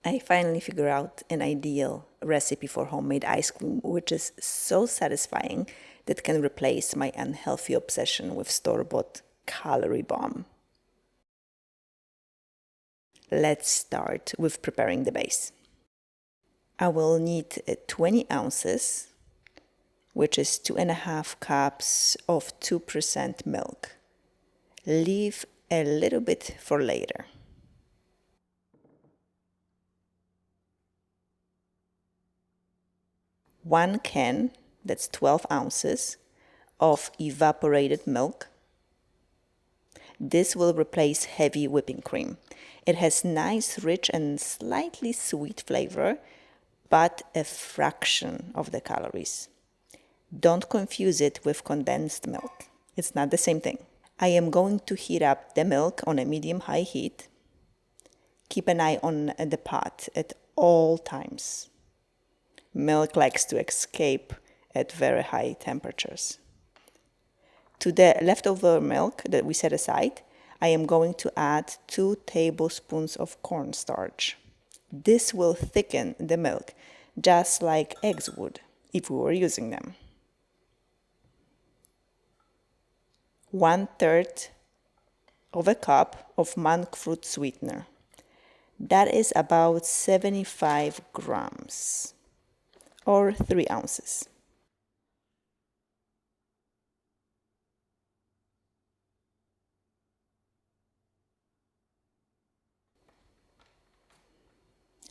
I finally figured out an ideal recipe for homemade ice cream, which is so satisfying that can replace my unhealthy obsession with store-bought calorie bomb. Let's start with preparing the base. I will need 20 ounces, which is 2.5 cups of 2% milk. Leave a little bit for later. 1 can, that's 12 ounces, of evaporated milk. This will replace heavy whipping cream. It has nice, rich, and slightly sweet flavor, but a fraction of the calories. Don't confuse it with condensed milk. It's not the same thing. I am going to heat up the milk on a medium-high heat. Keep an eye on the pot at all times. Milk likes to escape at very high temperatures. To the leftover milk that we set aside, I am going to add 2 tablespoons of cornstarch. This will thicken the milk, just like eggs would if we were using them. 1/3 of a cup of monkfruit sweetener. That is about 75 grams. Or 3 ounces.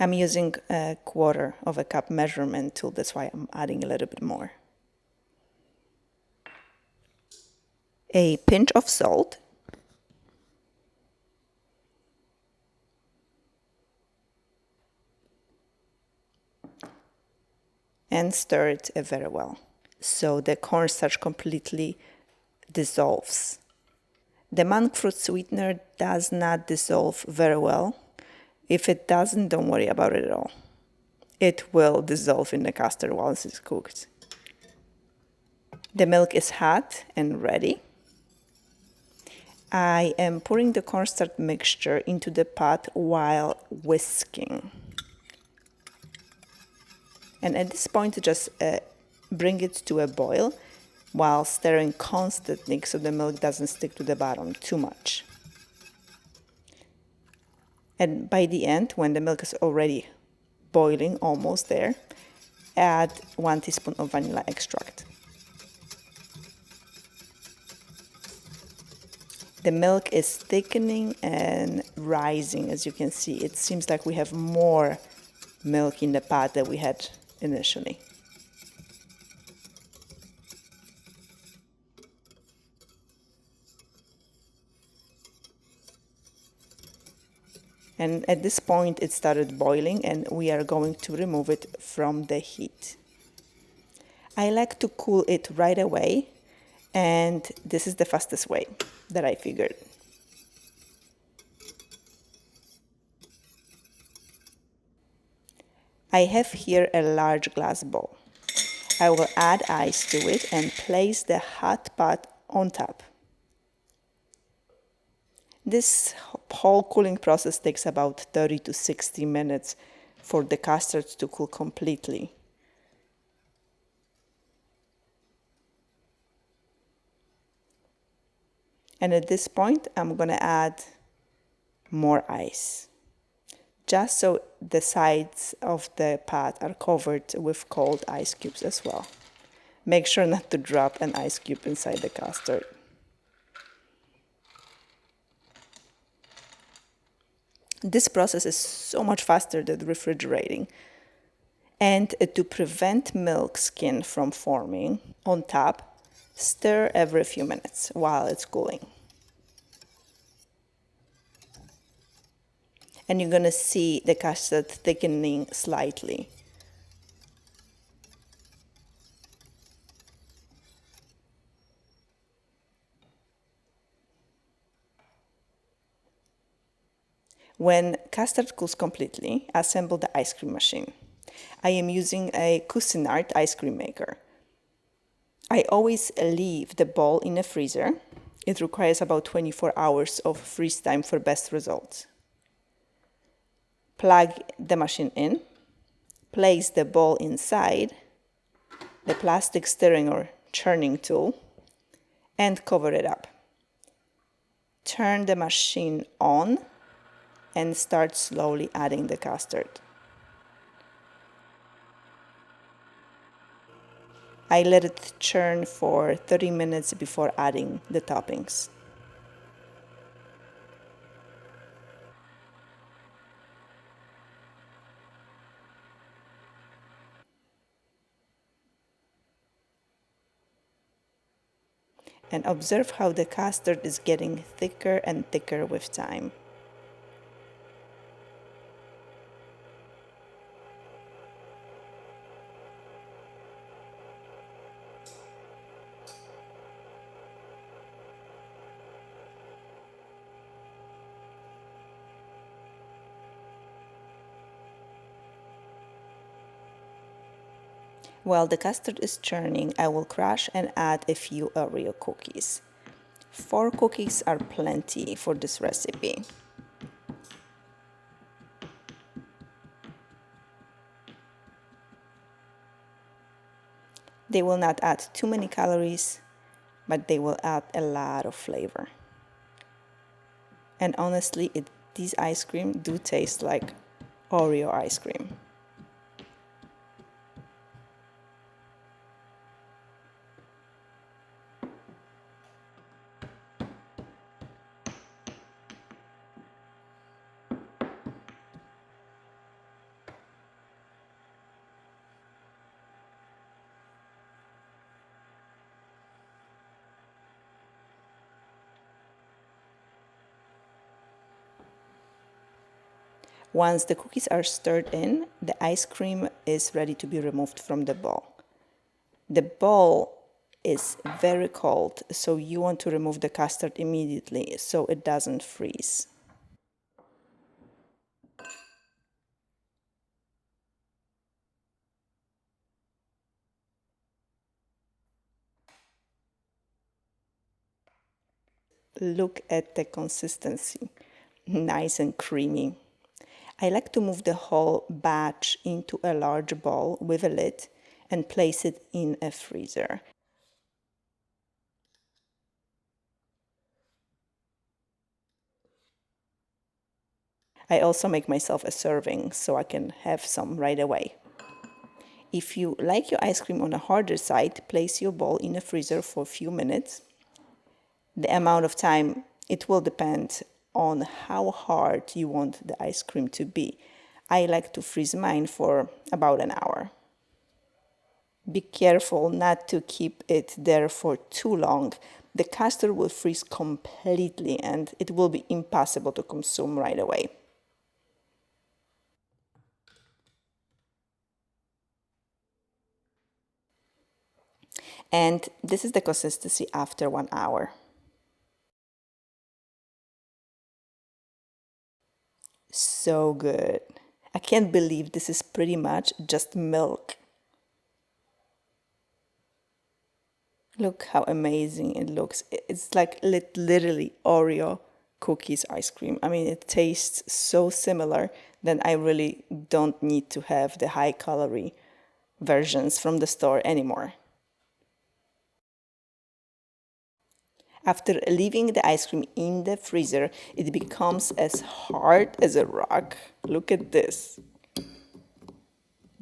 I'm using 1/4 of a cup measurement tool, that's why I'm adding a little bit more. A pinch of salt. And stir it very well, so the cornstarch completely dissolves. The monkfruit sweetener does not dissolve very well. If it doesn't, don't worry about it at all. It will dissolve in the custard once it's cooked. The milk is hot and ready. I am pouring the cornstarch mixture into the pot while whisking. And at this point, just bring it to a boil while stirring constantly so the milk doesn't stick to the bottom too much. And by the end, when the milk is already boiling, almost there, add 1 teaspoon of vanilla extract. The milk is thickening and rising, as you can see. It seems like we have more milk in the pot than we had initially. And at this point it started boiling and we are going to remove it from the heat. I like to cool it right away, and this is the fastest way that I figured. I have here a large glass bowl. I will add ice to it and place the hot pot on top. This whole cooling process takes about 30 to 60 minutes for the custard to cool completely. And at this point, I'm going to add more ice, just so the sides of the pot are covered with cold ice cubes as well. Make sure not to drop an ice cube inside the custard. This process is so much faster than refrigerating. And to prevent milk skin from forming on top, stir every few minutes while it's cooling. And you're going to see the custard thickening slightly. When custard cools completely, assemble the ice cream machine. I am using a Custard ice cream maker. I always leave the bowl in the freezer. It requires about 24 hours of freeze time for best results. Plug the machine in, place the ball inside the plastic stirring or churning tool, and cover it up. Turn the machine on and start slowly adding the custard. I let it churn for 30 minutes before adding the toppings. And observe how the custard is getting thicker and thicker with time. While the custard is churning, I will crush and add a few Oreo cookies. 4 cookies are plenty for this recipe. They will not add too many calories, but they will add a lot of flavor. And honestly, these ice cream do taste like Oreo ice cream. Once the cookies are stirred in, the ice cream is ready to be removed from the bowl. The bowl is very cold, so you want to remove the custard immediately so it doesn't freeze. Look at the consistency, nice and creamy. I like to move the whole batch into a large bowl with a lid and place it in a freezer. I also make myself a serving so I can have some right away. If you like your ice cream on a harder side, place your bowl in a freezer for a few minutes. The amount of time, it will depend on how hard you want the ice cream to be. I like to freeze mine for about an hour. Be careful not to keep it there for too long. The custard will freeze completely and it will be impossible to consume right away. And this is the consistency after 1 hour. So good. I can't believe this is pretty much just milk. Look how amazing it looks. It's like literally Oreo cookies ice cream. I mean, it tastes so similar that I really don't need to have the high calorie versions from the store anymore. After leaving the ice cream in the freezer, it becomes as hard as a rock. Look at this.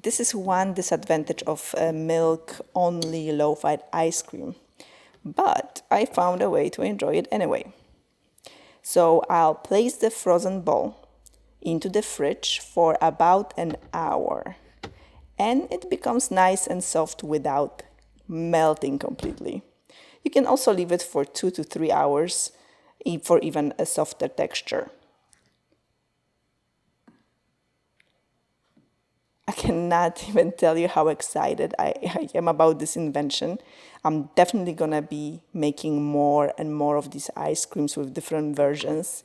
This is one disadvantage of milk-only low-fat ice cream, but I found a way to enjoy it anyway. So I'll place the frozen ball into the fridge for about an hour, and it becomes nice and soft without melting completely. You can also leave it for 2 to 3 hours for even a softer texture. I cannot even tell you how excited I am about this invention. I'm definitely gonna be making more and more of these ice creams with different versions.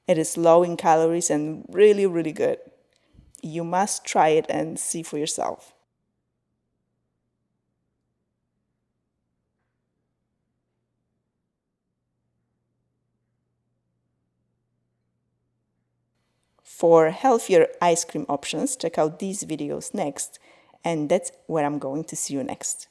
It is low in calories and really, really good. You must try it and see for yourself. For healthier ice cream options, check out these videos next, and that's where I'm going to see you next.